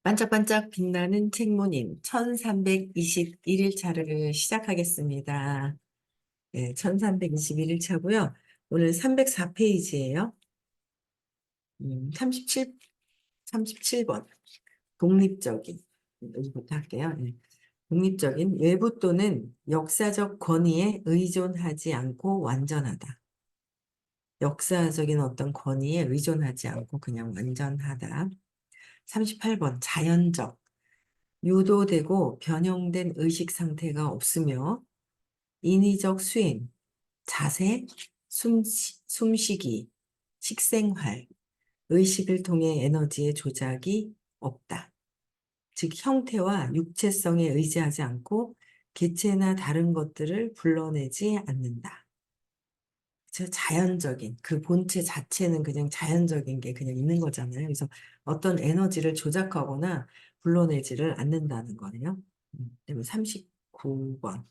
반짝반짝 빛나는 책모님 1321일 차를 시작하겠습니다. 네, 1321일 차고요. 오늘 304페이지예요. 37번. 독립적인. 여기부터 할게요. 네. 독립적인 외부 또는 역사적 권위에 의존하지 않고 완전하다. 역사적인 어떤 권위에 의존하지 않고 그냥 완전하다. 38번. 자연적. 유도되고 변형된 의식 상태가 없으며 인위적 수행, 자세, 숨쉬기, 식생활, 의식을 통해 에너지의 조작이 없다. 즉 형태와 육체성에 의지하지 않고 개체나 다른 것들을 불러내지 않는다. 저 자연적인 그 본체 자체는 그냥 자연적인 게 그냥 있는 거잖아요. 그래서 어떤 에너지를 조작하거나 불러내지를 않는다는 거예요. 그리고 39번.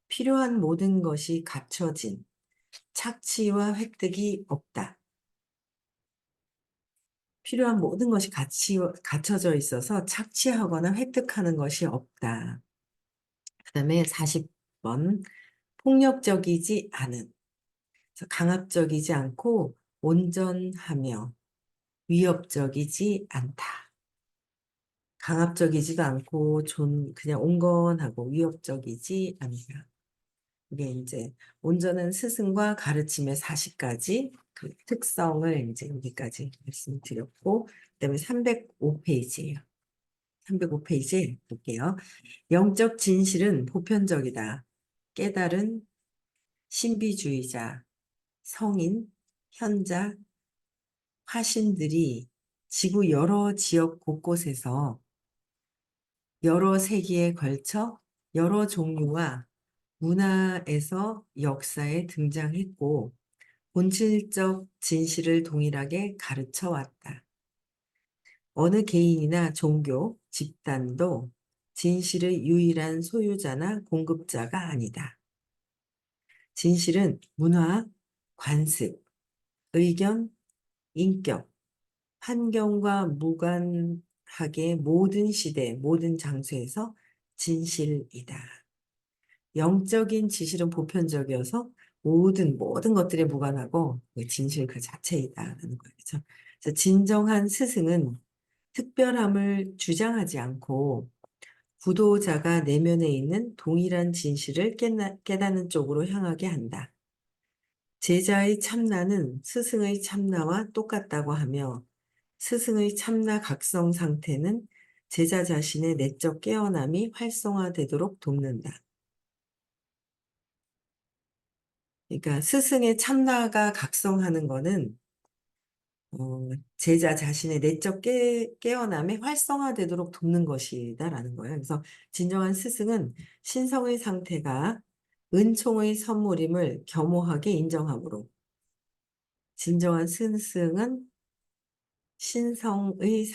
필요한 모든 것이 갖춰진 착취와 획득이 없다. 필요한 모든 것이 갖춰져 있어서 착취하거나 획득하는 것이 없다. 그 다음에 40번. 폭력적이지 않은. 그래서 강압적이지 않고 온전하며 위협적이지 않다. 강압적이지도 않고 그냥 온건하고 위협적이지 않다. 이게 이제 온전한 스승과 가르침의 40가지 그 특성을 이제 여기까지 말씀드렸고, 그다음에 305페이지예요. 305페이지 볼게요. 영적 진실은 보편적이다. 깨달은 신비주의자, 성인, 현자, 화신들이 지구 여러 지역 곳곳에서 여러 세기에 걸쳐 여러 종류와 문화에서 역사에 등장했고 본질적 진실을 동일하게 가르쳐 왔다. 어느 개인이나 종교, 집단도 진실의 유일한 소유자나 공급자가 아니다. 진실은 문화, 관습, 의견, 인격, 환경과 무관하게 모든 시대, 모든 장소에서 진실이다. 영적인 지실은 보편적이어서 모든 것들에 무관하고 그 진실 그 자체이다라는 거예요. 그렇죠? 그래서 진정한 스승은 특별함을 주장하지 않고 구도자가 내면에 있는 동일한 진실을 깨닫는 쪽으로 향하게 한다. 제자의 참나는 스승의 참나와 똑같다고 하며 스승의 참나 각성 상태는 제자 자신의 내적 깨어남이 활성화되도록 돕는다. 그러니까 스승의 참나가 각성하는 거는 제자 자신의 내적 깨어남이 활성화되도록 돕는 것이다라는 거예요. 그래서 진정한 스승은 신성의 상태가 은총의 선물임을 겸허하게 인정하므로 진정한 스승은 신성의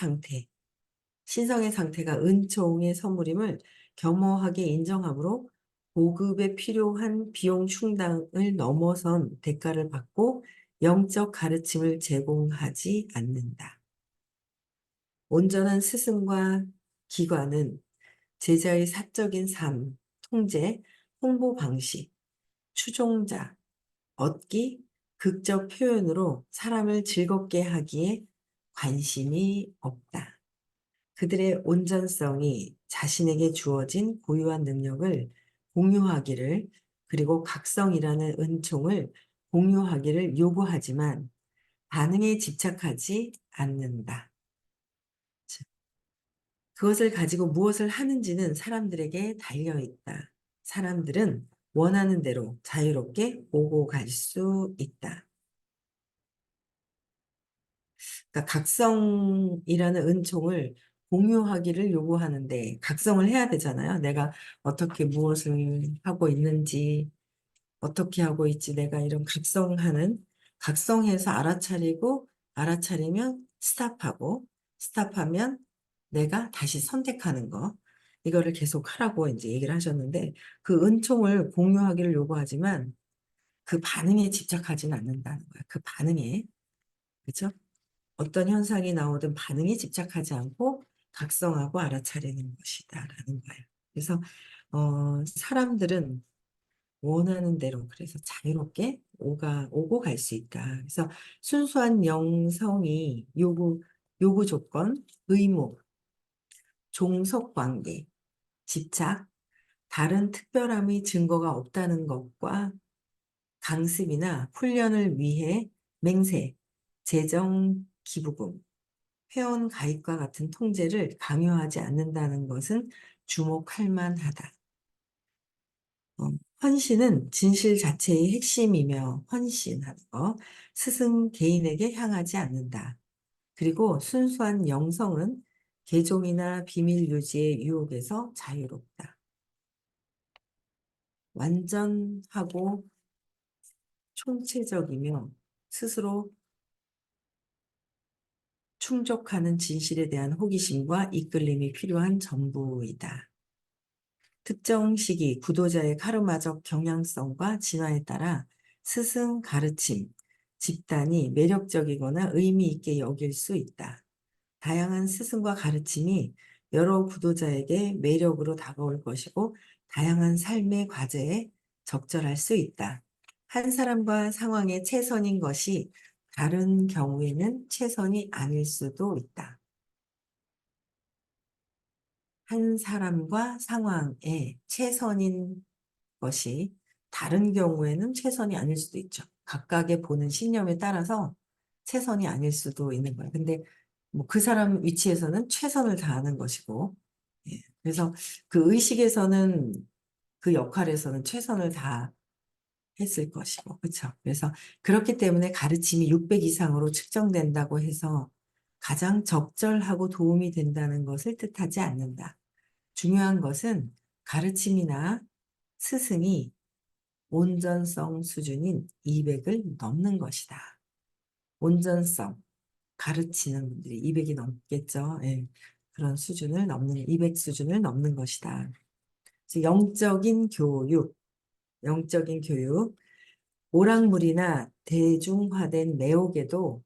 상태가 은총의 선물임을 겸허하게 인정하므로 보급에 필요한 비용 충당을 넘어선 대가를 받고 영적 가르침을 제공하지 않는다. 온전한 스승과 기관은 제자의 사적인 삶, 통제, 홍보 방식, 추종자, 얻기, 극적 표현으로 사람을 즐겁게 하기에 관심이 없다. 그들의 온전성이 자신에게 주어진 고유한 능력을 공유하기를 그리고 각성이라는 은총을 공유하기를 요구하지만 반응에 집착하지 않는다. 그것을 가지고 무엇을 하는지는 사람들에게 달려있다. 사람들은 원하는 대로 자유롭게 오고 갈 수 있다. 그러니까 각성이라는 은총을 공유하기를 요구하는데 각성을 해야 되잖아요. 내가 어떻게 무엇을 하고 있는지, 어떻게 하고 있지, 내가 이런 각성해서 알아차리면 스탑하면 내가 다시 선택하는 거. 이거를 계속 하라고 이제 얘기를 하셨는데 그 은총을 공유하기를 요구하지만 그 반응에 집착하지는 않는다는 거예요. 그 반응에. 그렇죠? 어떤 현상이 나오든 반응에 집착하지 않고 각성하고 알아차리는 것이다라는 거예요. 그래서 사람들은 원하는 대로 그래서 자유롭게 오고 갈 수 있다. 그래서 순수한 영성이 요구 조건, 의무, 종속 관계, 집착, 다른 특별함의 증거가 없다는 것과 강습이나 훈련을 위해 맹세, 재정 기부금, 회원 가입과 같은 통제를 강요하지 않는다는 것은 주목할 만하다. 헌신은 진실 자체의 핵심이며 헌신하는 거, 스승 개인에게 향하지 않는다. 그리고 순수한 영성은 계종이나 비밀 유지의 유혹에서 자유롭다. 완전하고 총체적이며 스스로 충족하는 진실에 대한 호기심과 이끌림이 필요한 전부이다. 특정 시기 구도자의 카르마적 경향성과 진화에 따라 스승 가르침, 집단이 매력적이거나 의미 있게 여길 수 있다. 다양한 스승과 가르침이 여러 구도자에게 매력으로 다가올 것이고 다양한 삶의 과제에 적절할 수 있다. 한 사람과 상황에 최선인 것이 다른 경우에는 최선이 아닐 수도 있다. 한 사람과 상황에 최선인 것이 다른 경우에는 최선이 아닐 수도 있죠. 각각의 보는 신념에 따라서 최선이 아닐 수도 있는 거예요. 근데 뭐 그 사람 위치에서는 최선을 다하는 것이고, 예. 그래서 그 의식에서는 그 역할에서는 최선을 다했을 것이고, 그렇죠. 그래서 그렇기 때문에 가르침이 600 이상으로 측정된다고 해서 가장 적절하고 도움이 된다는 것을 뜻하지 않는다. 중요한 것은 가르침이나 스승이 온전성 수준인 200을 넘는 것이다. 온전성, 가르치는 분들이 200이 넘겠죠. 예. 그런 수준을 넘는, 200 수준을 넘는 것이다. 그래서 영적인 교육, 오락물이나 대중화된 매혹에도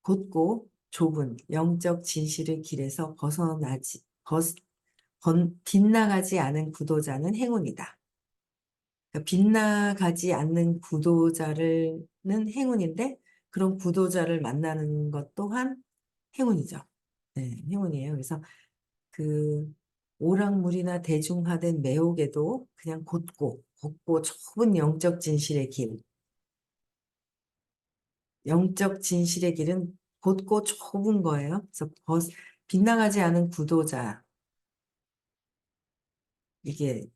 곧고 좁은 영적 진실의 길에서 빗나가지 않은 구도자는 행운이다. 그러니까 빗나가지 않는 구도자는 행운인데 그런 구도자를 만나는 것 또한 행운이죠. 네, 행운이에요. 그래서 그 오락물이나 대중화된 매혹에도 그냥 곱고 좁은 영적 진실의 길은 곧고 좁은 거예요. 그래서 빗나가지 않은 구도자, 이게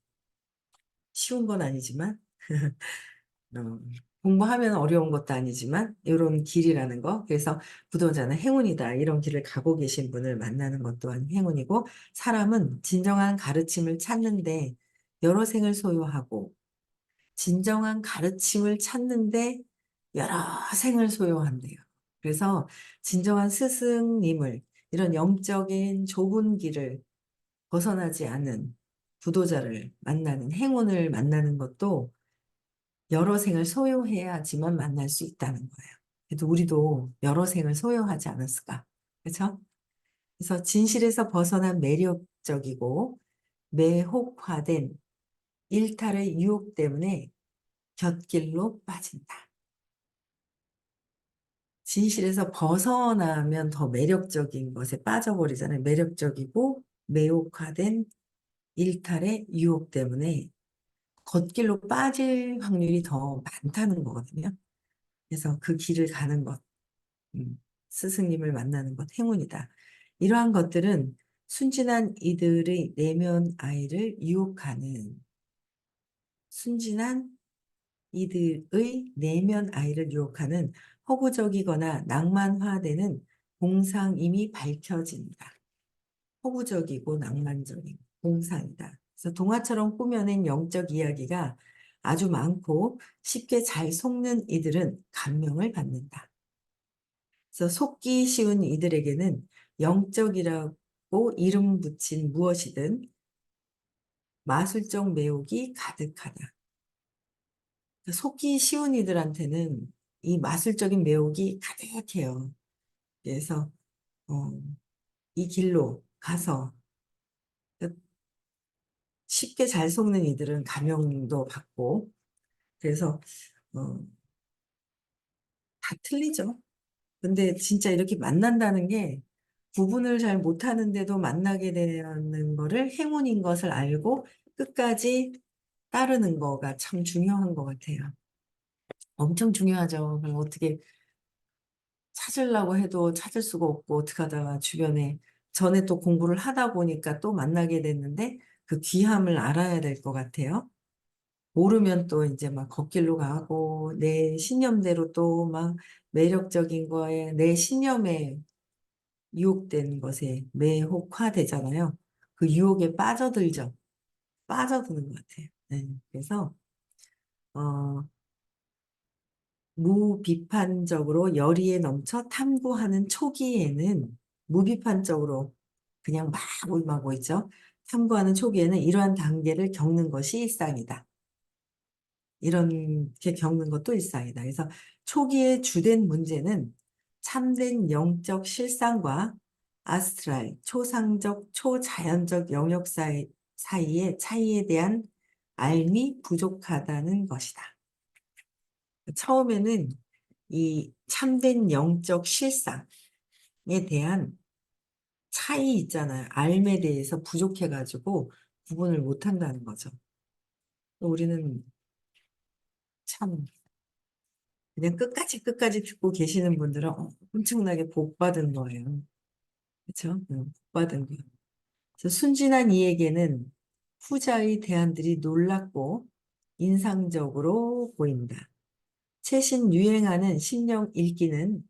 쉬운 건 아니지만 어, 공부하면 어려운 것도 아니지만 이런 길이라는 거. 그래서 부도자는 행운이다. 이런 길을 가고 계신 분을 만나는 것 또한 행운이고 사람은 진정한 가르침을 찾는데 여러 생을 소요하고 진정한 가르침을 찾는데 여러 생을 소요한대요. 그래서 진정한 스승님을 이런 영적인 좁은 길을 벗어나지 않은 부도자를 만나는 행운을 만나는 것도 여러 생을 소유해야지만 만날 수 있다는 거예요. 그래도 우리도 여러 생을 소유하지 않았을까? 그렇죠? 그래서 진실에서 벗어난 매력적이고 매혹화된 일탈의 유혹 때문에 곁길로 빠진다. 진실에서 벗어나면 더 매력적인 것에 빠져버리잖아요. 매력적이고 매혹화된 일탈의 유혹 때문에 겉길로 빠질 확률이 더 많다는 거거든요. 그래서 그 길을 가는 것. 스승님을 만나는 것 행운이다. 이러한 것들은 순진한 이들의 내면 아이를 유혹하는 순진한 이들의 내면 아이를 유혹하는 허구적이거나 낭만화되는 공상임이 밝혀진다. 허구적이고 낭만적인 공상이다. 그래서 동화처럼 꾸며낸 영적 이야기가 아주 많고 쉽게 잘 속는 이들은 감명을 받는다. 그래서 속기 쉬운 이들에게는 영적이라고 이름 붙인 무엇이든 마술적 매혹이 가득하다. 그러니까 속기 쉬운 이들한테는 이 마술적인 매혹이 가득해요. 그래서 어, 이 길로 가서 쉽게 잘 속는 이들은 감명도 받고 그래서 어, 다 틀리죠. 근데 진짜 이렇게 만난다는 게 구분을 잘 못하는데도 만나게 되는 거를 행운인 것을 알고 끝까지 따르는 거가 참 중요한 것 같아요. 엄청 중요하죠. 그럼 어떻게 찾으려고 해도 찾을 수가 없고 어떻게 하다가 주변에 전에 또 공부를 하다 보니까 또 만나게 됐는데 그 귀함을 알아야 될 것 같아요. 모르면 또 이제 막 겉길로 가고 내 신념대로 또 막 매력적인 거에 내 신념에 유혹된 것에 매혹화되잖아요. 그 유혹에 빠져들죠. 빠져드는 것 같아요. 네. 그래서 어, 무비판적으로 열의에 넘쳐 탐구하는 초기에는 무비판적으로 그냥 막 임하고 있죠. 탐구하는 초기에는 이러한 단계를 겪는 것이 일상이다. 이렇게 겪는 것도 일상이다. 그래서 초기의 주된 문제는 참된 영적 실상과 아스트랄, 초상적, 초자연적 영역 사이의 차이에 대한 알미 부족하다는 것이다. 처음에는 이 참된 영적 실상에 대한 차이 있잖아요. 알에 대해서 부족해가지고 구분을 못한다는 거죠. 우리는 참 그냥 끝까지 듣고 계시는 분들은 엄청나게 복 받은 거예요. 그렇죠? 복 받은 거예요. 그래서 순진한 이에게는 후자의 대안들이 놀랍고 인상적으로 보인다. 최신 유행하는 신령 읽기는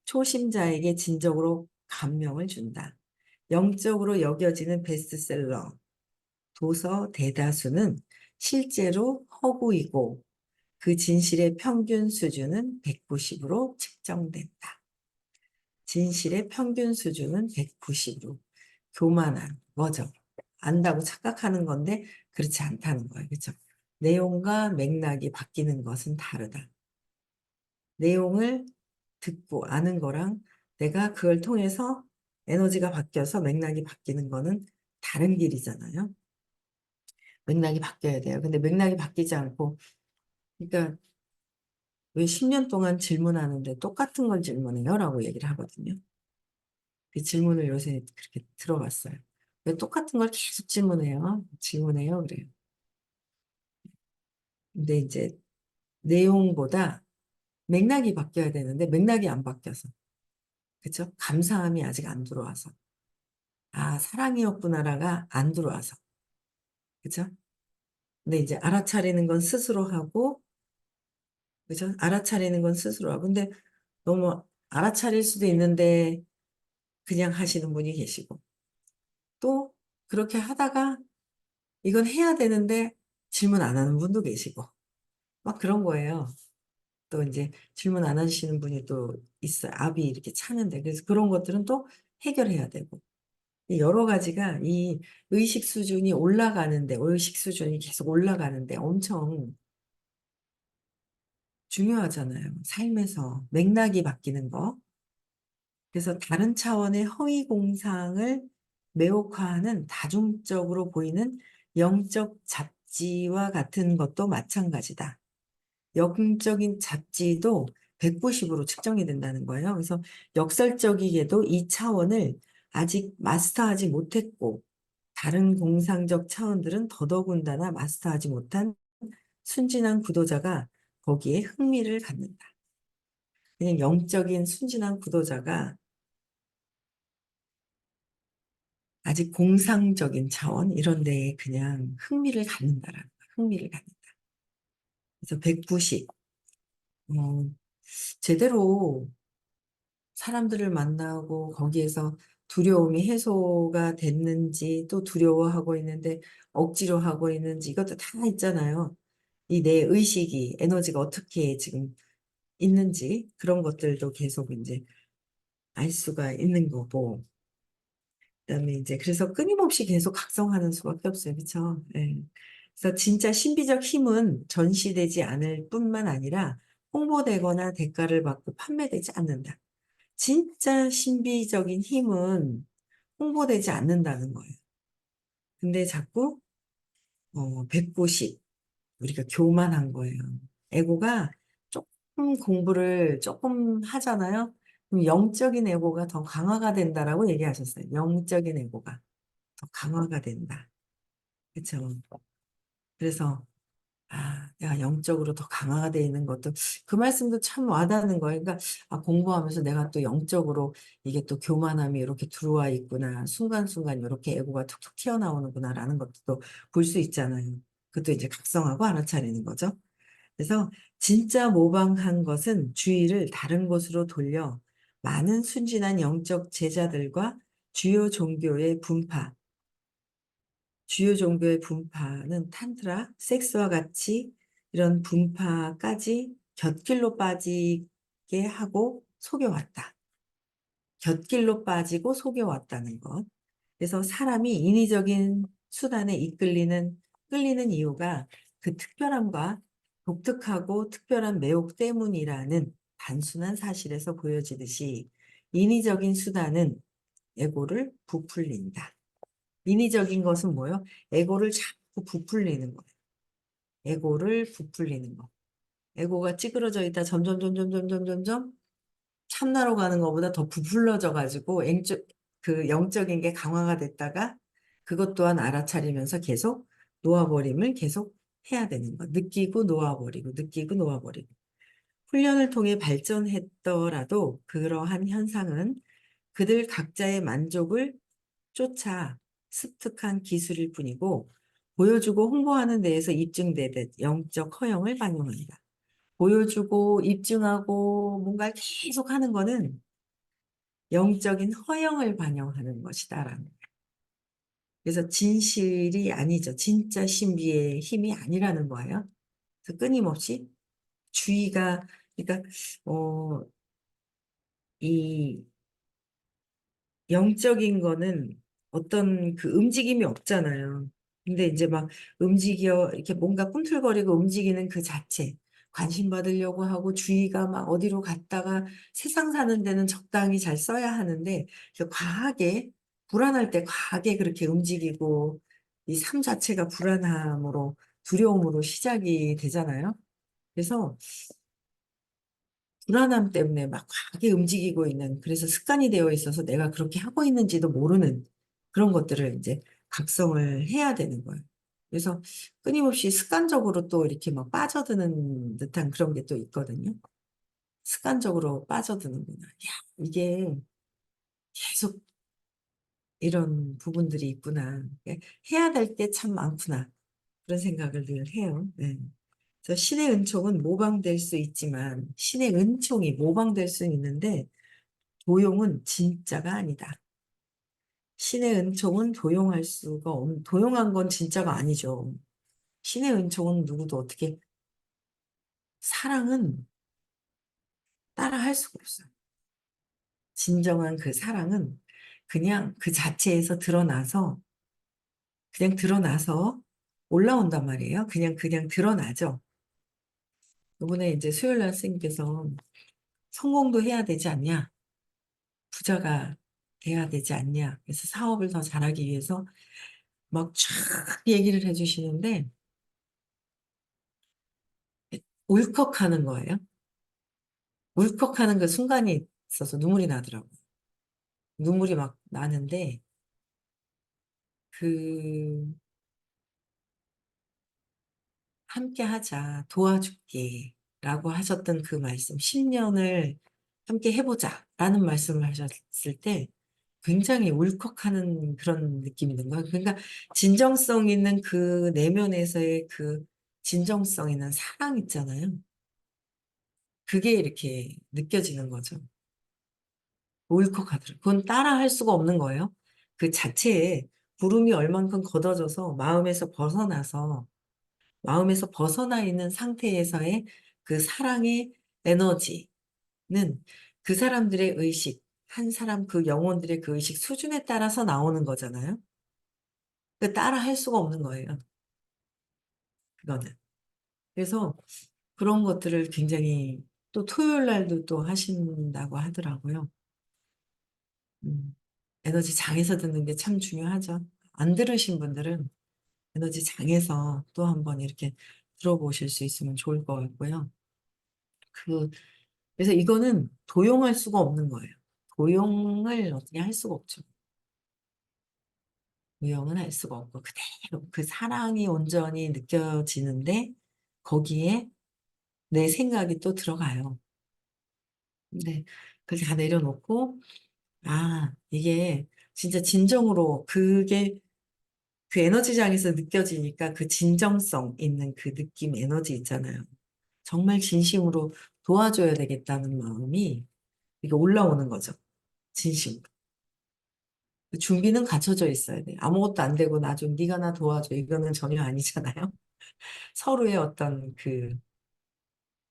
초심자에게 진정으로 감명을 준다. 영적으로 여겨지는 베스트셀러 도서 대다수는 실제로 허구이고 그 진실의 평균 수준은 190으로 측정된다. 진실의 평균 수준은 190으로. 교만한 거죠. 안다고 착각하는 건데 그렇지 않다는 거예요. 그렇죠? 내용과 맥락이 바뀌는 것은 다르다. 내용을 듣고 아는 거랑 내가 그걸 통해서 에너지가 바뀌어서 맥락이 바뀌는 거는 다른 길이잖아요. 맥락이 바뀌어야 돼요. 근데 맥락이 바뀌지 않고 그러니까 왜 10년 동안 질문하는데 똑같은 걸 질문해요? 라고 얘기를 하거든요. 그 질문을 요새 그렇게 들어봤어요. 왜 똑같은 걸 계속 질문해요? 질문해요? 그래요. 근데 이제 내용보다 맥락이 바뀌어야 되는데 맥락이 안 바뀌어서. 그쵸? 감사함이 아직 안 들어와서. 아, 사랑이었구나라가 안 들어와서. 그쵸? 근데 이제 알아차리는 건 스스로 하고, 그죠? 알아차리는 건 스스로 하고. 근데 너무 알아차릴 수도 있는데 그냥 하시는 분이 계시고. 또 그렇게 하다가 이건 해야 되는데 질문 안 하는 분도 계시고 막 그런 거예요. 또 이제 질문 안 하시는 분이 또 있어요. 압이 이렇게 차는데 그래서 그런 것들은 또 해결해야 되고 이 여러 가지가 이 의식 수준이 올라가는데 의식 수준이 계속 올라가는데 엄청 중요하잖아요. 삶에서 맥락이 바뀌는 거. 그래서 다른 차원의 허위 공상을 매혹화하는 다중적으로 보이는 영적 잡지와 같은 것도 마찬가지다. 영적인 잡지도 190으로 측정이 된다는 거예요. 그래서 역설적이게도 이 차원을 아직 마스터하지 못했고 다른 공상적 차원들은 더더군다나 마스터하지 못한 순진한 구도자가 거기에 흥미를 갖는다. 그냥 영적인 순진한 구도자가 아직 공상적인 차원 이런 데에 그냥 흥미를 갖는다라는 거야. 흥미를 갖는다. 그래서 190 제대로 사람들을 만나고 거기에서 두려움이 해소가 됐는지 또 두려워하고 있는데 억지로 하고 있는지 이것도 다 있잖아요. 이 내 의식이 에너지가 어떻게 지금 있는지 그런 것들도 계속 이제 알 수가 있는 거고 그다음에 이제 그래서 끊임없이 계속 각성하는 수밖에 없어요. 그렇죠? 예. 그래서 진짜 신비적 힘은 전시되지 않을 뿐만 아니라 홍보되거나 대가를 받고 판매되지 않는다. 진짜 신비적인 힘은 홍보되지 않는다는 거예요. 근데 자꾸 190 우리가 교만한 거예요. 에고가 조금 공부를 조금 하잖아요. 그럼 영적인 에고가 더 강화가 된다라고 얘기하셨어요. 영적인 에고가 더 강화가 된다. 그렇죠? 그래서 내가 영적으로 더 강화가 돼 있는 것도 그 말씀도 참 와닿는 거예요. 그러니까 공부하면서 내가 또 영적으로 이게 또 교만함이 이렇게 들어와 있구나. 순간순간 이렇게 에고가 툭툭 튀어나오는구나라는 것도 또 볼 수 있잖아요. 그것도 이제 각성하고 알아차리는 거죠. 그래서 진짜 모방한 것은 주의를 다른 곳으로 돌려 많은 순진한 영적 제자들과 주요 종교의 분파, 주요 종교의 분파는 탄트라, 섹스와 같이 이런 분파까지 곁길로 빠지게 하고 속여왔다. 곁길로 빠지고 속여왔다는 것. 그래서 사람이 인위적인 수단에 끌리는 이유가 그 특별함과 독특하고 특별한 매혹 때문이라는 단순한 사실에서 보여지듯이 인위적인 수단은 에고를 부풀린다. 인위적인 것은 뭐예요? 에고를 자꾸 부풀리는 거예요. 에고를 부풀리는 거. 에고가 찌그러져 있다 점점 참나로 가는 것보다 더 부풀러져 가지고 그 영적인 게 강화가 됐다가 그것 또한 알아차리면서 계속 놓아버림을 계속 해야 되는 거. 느끼고 놓아버리고 느끼고 놓아버리고. 훈련을 통해 발전했더라도 그러한 현상은 그들 각자의 만족을 쫓아 습득한 기술일 뿐이고 보여주고 홍보하는 데에서 입증되듯 영적 허영을 반영한다. 보여주고 입증하고 뭔가 계속 하는 거는 영적인 허영을 반영하는 것이다라는 거예요. 그래서 진실이 아니죠. 진짜 신비의 힘이 아니라는 거예요. 그래서 끊임없이 주의가 그러니까 어, 이 영적인 거는 어떤 그 움직임이 없잖아요. 근데 이제 막 이렇게 뭔가 꿈틀거리고 움직이는 그 자체, 관심 받으려고 하고 주의가 막 어디로 갔다가 세상 사는 데는 적당히 잘 써야 하는데, 과하게, 불안할 때 과하게 그렇게 움직이고, 이 삶 자체가 불안함으로, 두려움으로 시작이 되잖아요. 그래서 불안함 때문에 막 과하게 움직이고 있는, 그래서 습관이 되어 있어서 내가 그렇게 하고 있는지도 모르는 그런 것들을 이제 각성을 해야 되는 거예요. 그래서 끊임없이 습관적으로 또 이렇게 막 빠져드는 듯한 그런 게 또 있거든요. 습관적으로 빠져드는구나. 야, 이게 계속 이런 부분들이 있구나. 해야 될 게 참 많구나. 그런 생각을 늘 해요. 네. 그래서 신의 은총은 모방될 수 있지만, 신의 은총이 모방될 수 있는데, 도용은 진짜가 아니다. 신의 은총은 도용한 건 진짜가 아니죠. 신의 은총은 누구도 어떻게, 사랑은 따라 할 수가 없어요. 진정한 그 사랑은 그냥 그 자체에서 그냥 드러나서 올라온단 말이에요. 그냥 드러나죠. 이번에 이제 수요일 날 스님께서 성공도 해야 되지 않냐? 부자가 돼야 되지 않냐? 그래서 사업을 더 잘하기 위해서 막 쫙 얘기를 해주시는데, 울컥하는 거예요. 울컥하는 그 순간이 있어서 눈물이 나더라고요. 눈물이 막 나는데, 그, 함께 하자, 도와줄게, 라고 하셨던 그 말씀, 10년을 함께 해보자, 라는 말씀을 하셨을 때, 굉장히 울컥하는 그런 느낌이 드는 거예요. 그러니까, 진정성 있는 그 내면에서의 그 진정성 있는 사랑 있잖아요. 그게 이렇게 느껴지는 거죠. 울컥하더라고요. 그건 따라 할 수가 없는 거예요. 그 자체에 구름이 얼만큼 걷어져서 마음에서 벗어나 있는 상태에서의 그 사랑의 에너지는 그 사람들의 의식, 한 사람 그 영혼들의 그 의식 수준에 따라서 나오는 거잖아요. 그 따라 할 수가 없는 거예요. 그거는. 그래서 그런 것들을 굉장히 또 토요일 날도 또 하신다고 하더라고요. 음. 에너지 장에서 듣는 게 참 중요하죠. 안 들으신 분들은 에너지 장에서 또 한번 이렇게 들어보실 수 있으면 좋을 것 같고요. 그, 그래서 이거는 도용할 수가 없는 거예요. 도용을 어떻게 할 수가 없죠. 도용은 할 수가 없고, 그대로 그 사랑이 온전히 느껴지는데, 거기에 내 생각이 또 들어가요. 근데 그렇게 다 내려놓고, 아, 이게 진짜 진정으로 그게 그 에너지장에서 느껴지니까 그 진정성 있는 그 느낌 에너지 있잖아요. 정말 진심으로 도와줘야 되겠다는 마음이 이게 올라오는 거죠. 진심으로. 그 준비는 갖춰져 있어야 돼. 아무것도 안 되고 나 좀 네가 나 도와줘. 이거는 전혀 아니잖아요. 서로의 어떤 그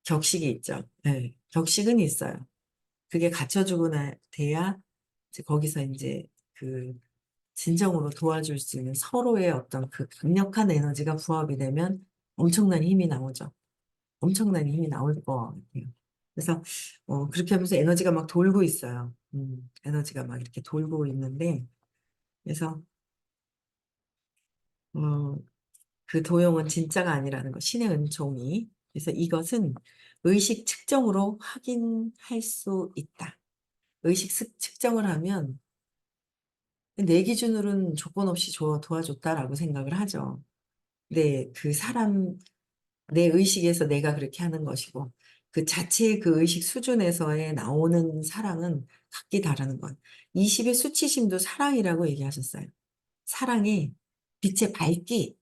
격식이 있죠. 네, 격식은 있어요. 그게 갖춰주고 돼야 이제 거기서 이제 그 진정으로 도와줄 수 있는 서로의 어떤 그 강력한 에너지가 부합이 되면 엄청난 힘이 나오죠. 엄청난 힘이 나올 것 같아요. 그래서 그렇게 하면서 에너지가 막 돌고 있어요. 에너지가 막 이렇게 돌고 있는데 그래서 어, 그 도용은 진짜가 아니라는 거, 신의 은총이. 그래서 이것은 의식 측정으로 확인할 수 있다. 의식 측정을 하면 내 기준으로는 조건 없이 도와줬다라고 생각을 하죠. 근데 그 사람, 내 의식에서 내가 그렇게 하는 것이고, 그 자체의 그 의식 수준에서의 나오는 사랑은 각기 다르는 것. 20의 수치심도 사랑이라고 얘기하셨어요. 사랑이 빛의 밝기,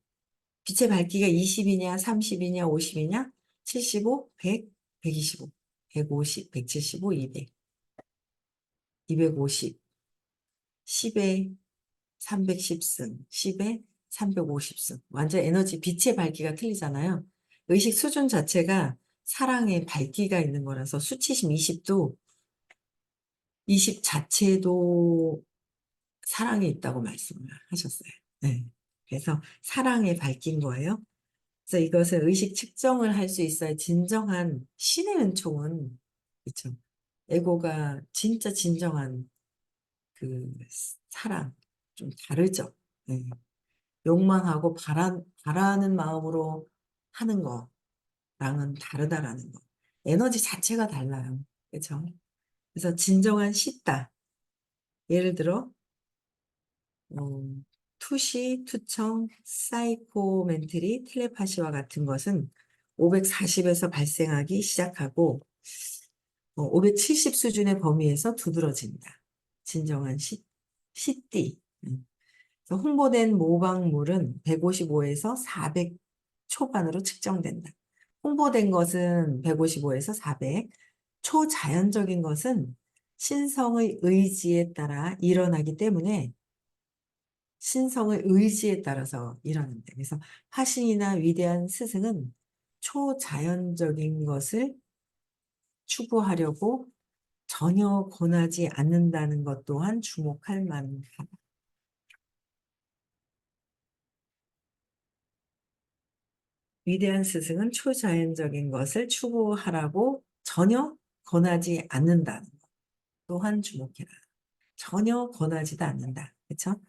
빛의 밝기가 20이냐, 30이냐, 50이냐, 75, 100, 125, 150, 175, 200, 250, 10에 310승, 10에 350승. 완전 에너지, 빛의 밝기가 틀리잖아요. 의식 수준 자체가 사랑의 밝기가 있는 거라서 수치심 20도, 20 자체도 사랑이 있다고 말씀을 하셨어요. 네. 그래서 사랑에 밝긴 거예요. 그래서 이것을 의식 측정을 할 수 있어야 진정한 신의 은총은, 그렇죠. 에고가 진짜 진정한 그 사랑, 좀 다르죠. 네. 욕망하고 바라는 마음으로 하는 거랑은 다르다라는 거. 에너지 자체가 달라요. 그렇죠? 그래서 진정한 씻다. 예를 들어 어, 투시, 투청, 사이코멘트리, 텔레파시와 같은 것은 540에서 발생하기 시작하고 570 수준의 범위에서 두드러진다. 진정한 시띠. 그래서 홍보된 모방물은 155에서 400 초반으로 측정된다. 홍보된 것은 155에서 400, 초자연적인 것은 신성의 의지에 따라 일어나기 때문에 신성의 의지에 따라서 일어난다. 그래서 화신이나 위대한 스승은 초자연적인 것을 추구하려고 전혀 권하지 않는다는 것 또한 주목할 만하다. 위대한 스승은 초자연적인 것을 추구하라고 전혀 권하지 않는다는 것 또한 주목해라. 전혀 권하지도 않는다. 그렇죠?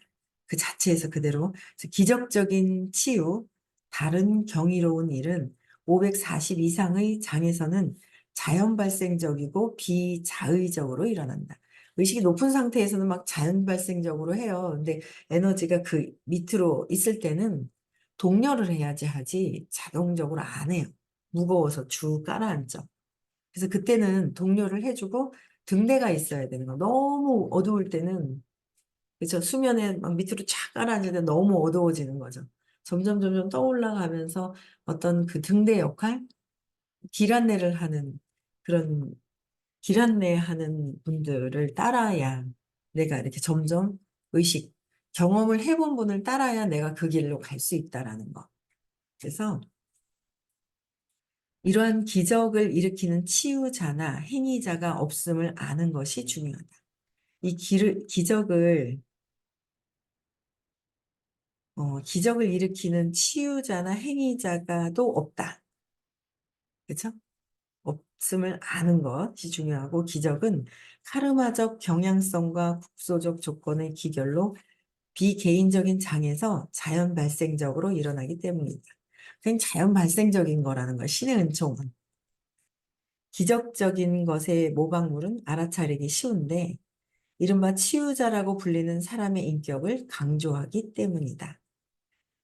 그 자체에서 그대로 기적적인 치유, 다른 경이로운 일은 540 이상의 장에서는 자연 발생적이고 비자의적으로 일어난다. 의식이 높은 상태에서는 막 자연 발생적으로 해요. 근데 에너지가 그 밑으로 있을 때는 동렬을 해야지 하지 자동적으로 안 해요. 무거워서 쭉 깔아앉죠. 그래서 그때는 동렬을 해주고 등대가 있어야 되는 거. 너무 어두울 때는 그렇죠. 수면에 막 밑으로 쫙 깔아앉는데 너무 어두워지는 거죠. 점점 점점 떠올라가면서 어떤 그 등대 역할, 길 안내를 하는 그런 길 안내하는 분들을 따라야 내가 이렇게 점점 의식, 경험을 해본 분을 따라야 내가 그 길로 갈 수 있다라는 거. 그래서 이러한 기적을 일으키는 치유자나 행위자가 없음을 아는 것이 중요하다. 기적을 기적을 일으키는 치유자나 행위자가도 없다. 그렇죠? 없음을 아는 것이 중요하고 기적은 카르마적 경향성과 국소적 조건의 기결로 비개인적인 장에서 자연 발생적으로 일어나기 때문이다. 그냥 자연 발생적인 거라는 거야. 신의 은총은. 기적적인 것의 모방물은 알아차리기 쉬운데 이른바 치유자라고 불리는 사람의 인격을 강조하기 때문이다.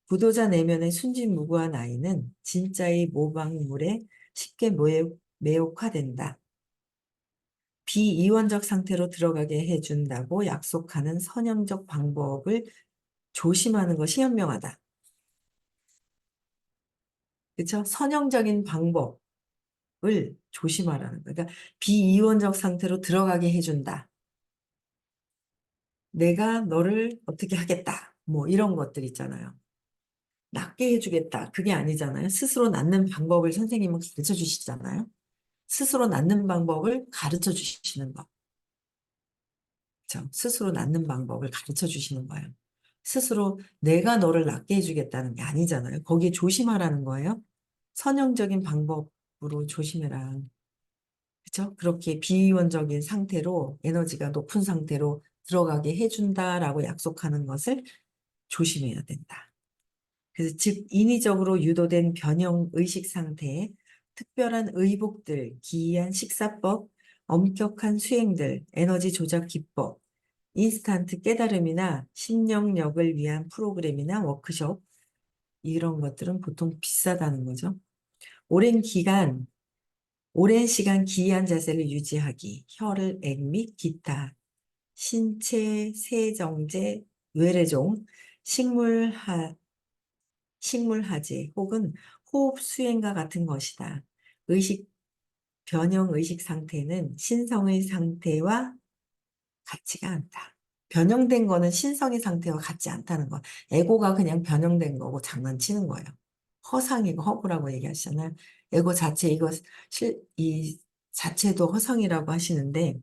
구도자 내면의 순진무구한 아이는 진짜의 모방물에 쉽게 매혹화된다. 비이원적 상태로 들어가게 해준다고 약속하는 선형적 방법을 조심하는 것이 현명하다. 그렇죠? 선형적인 방법을 조심하라는 거예요. 그러니까 비이원적 상태로 들어가게 해준다. 내가 너를 어떻게 하겠다. 뭐 이런 것들 있잖아요. 낫게 해주겠다. 그게 아니잖아요. 스스로 낫는 방법을 선생님은 가르쳐 주시잖아요. 스스로 낫는 방법을 가르쳐 주시는 거. 그렇죠? 스스로 낫는 방법을 가르쳐 주시는 거예요. 스스로 내가 너를 낫게 해주겠다는 게 아니잖아요. 거기에 조심하라는 거예요. 선형적인 방법으로 조심해라. 그렇죠? 그렇게 비이원적인 상태로 에너지가 높은 상태로 들어가게 해준다라고 약속하는 것을 조심해야 된다. 그래서 즉 인위적으로 유도된 변형 의식 상태에 특별한 의복들, 기이한 식사법, 엄격한 수행들, 에너지 조작 기법, 인스턴트 깨달음이나 심령력을 위한 프로그램이나 워크숍 이런 것들은 보통 비싸다는 거죠. 오랜 기간, 오랜 시간 기이한 자세를 유지하기, 혀를 액 및 기타, 신체 세정제, 외래종, 식물하, 식물하제 혹은 호흡 수행과 같은 것이다. 의식, 변형 의식 상태는 신성의 상태와 같지가 않다. 변형된 거는 신성의 상태와 같지 않다는 거. 에고가 그냥 변형된 거고 장난치는 거예요. 허상이고 허구라고 얘기하시잖아요. 에고 자체 이 자체도 허상이라고 하시는데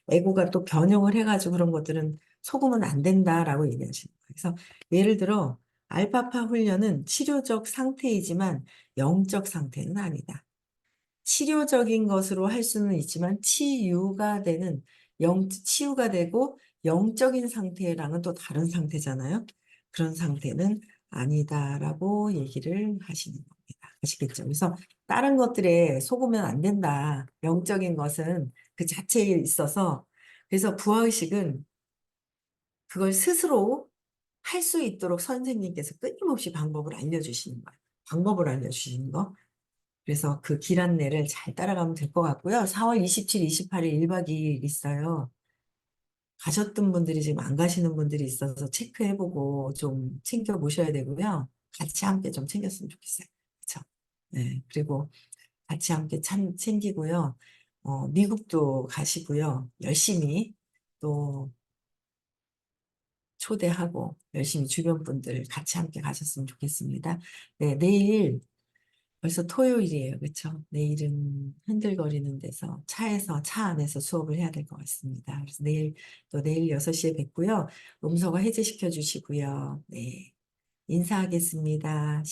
에고가 또 변형을 해가지고 그런 것들은 속으면 안 된다라고 얘기하시는 거예요. 그래서 예를 들어 알파파 훈련은 치료적 상태이지만 영적 상태는 아니다. 치료적인 것으로 할 수는 있지만 치유가 되고 영적인 상태랑은 또 다른 상태잖아요. 그런 상태는 아니다라고 얘기를 하시는 겁니다. 아시겠죠? 그래서 다른 것들에 속으면 안 된다. 영적인 것은 그 자체에 있어서 그래서 부화의식은 그걸 스스로 할 수 있도록 선생님께서 끊임없이 방법을 알려주시는 거예요. 방법을 알려주시는 거. 그래서 그 길 안내를 잘 따라가면 될 것 같고요. 4월 27, 28일 1박 2일 있어요. 가셨던 분들이 지금 안 가시는 분들이 있어서 체크해보고 좀 챙겨보셔야 되고요. 같이 함께 좀 챙겼으면 좋겠어요. 그렇죠? 네. 그리고 같이 함께 챙기고요. 미국도 가시고요. 열심히 또 초대하고 열심히 주변 분들 같이 함께 가셨으면 좋겠습니다. 네, 내일 벌써 토요일이에요. 그렇죠? 내일은 흔들거리는 데서 차 안에서 수업을 해야 될 것 같습니다. 그래서 내일 6시에 뵙고요. 음소거 해제시켜 주시고요. 네. 인사하겠습니다.